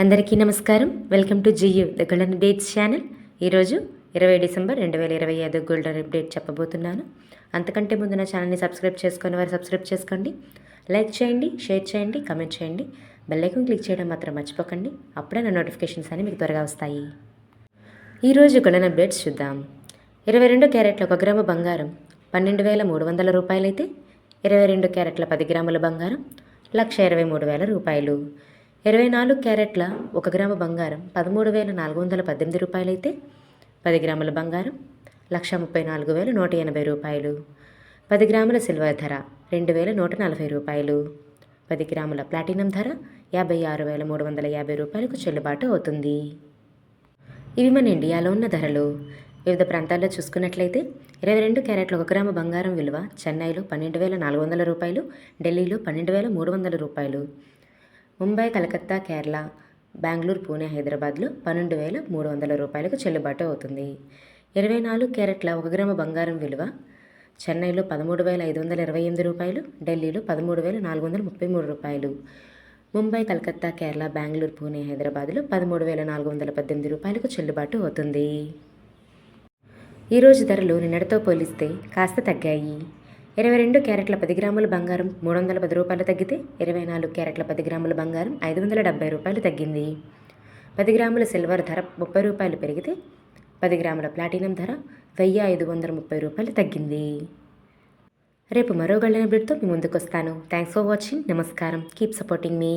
అందరికీ నమస్కారం. Welcome to జియు the golden updates channel. ఈరోజు 20 డిసెంబర్ 2025 గోల్డెన్ అప్డేట్ చెప్పబోతున్నాను. అంతకంటే ముందు నా ఛానల్ని సబ్స్క్రైబ్ చేసుకుని వారు సబ్స్క్రైబ్ చేసుకోండి, లైక్ చేయండి, షేర్ చేయండి, కామెంట్ చేయండి, బెల్ ఐకాన్ క్లిక్ చేయడం మాత్రం మర్చిపోకండి. అప్పుడే నా నోటిఫికేషన్స్ అని మీకు త్వరగా వస్తాయి. ఈరోజు గోల్డెన్ అప్డేట్స్ చూద్దాం. 22 క్యారెట్ల 1 గ్రాము బంగారం 12,300 రూపాయలు అయితే 22 క్యారెట్ల 10 గ్రాముల బంగారం 1,23,000 రూపాయలు. 24 క్యారెట్ల 1 గ్రాము బంగారం 13,418 రూపాయలు అయితే 10 గ్రాముల బంగారం 1,34,180 రూపాయలు. 10 గ్రాముల సిల్వర్ ధర 2,140 రూపాయలు. 10 గ్రాముల ప్లాటినం ధర 56,350 రూపాయలకు చెల్లుబాటు అవుతుంది. ఇవి మన ఇండియాలో ఉన్న ధరలు. వివిధ ప్రాంతాల్లో చూసుకున్నట్లయితే 22 క్యారెట్ల 1 గ్రాము బంగారం విలువ చెన్నైలో 12,400 రూపాయలు, ఢిల్లీలో 12,300 రూపాయలు, ముంబై, కలకత్తా, కేరళ, బెంగళూరు, పూణే, హైదరాబాద్లో 12,300 రూపాయలకు చెల్లుబాటు అవుతుంది. 24 క్యారెట్ల 1 గ్రాము బంగారం విలువ చెన్నైలో 13,528 రూపాయలు, ఢిల్లీలో 13,433 రూపాయలు, ముంబై, కలకత్తా, కేరళ, బెంగళూరు, పూణే, హైదరాబాద్లో 13,418 రూపాయలకు చెల్లుబాటు అవుతుంది. ఈరోజు ధరలు నిన్నటితో పోలిస్తే కాస్త తగ్గాయి. 22 క్యారెట్ల 10 గ్రాముల బంగారం 310 రూపాయలు తగ్గితే 24 క్యారెట్ల 10 గ్రాముల బంగారం 570 రూపాయలు తగ్గింది. 10 గ్రాముల సిల్వర్ ధర 30 రూపాయలు పెరిగితే 10 గ్రాముల ప్లాటినం ధర 1,530 రూపాయలు తగ్గింది. రేపు మరో గోల్డెన్ అప్డేట్తో మీ ముందుకు వస్తాను. Thanks for watching. నమస్కారం. కీప్ సపోర్టింగ్ మీ.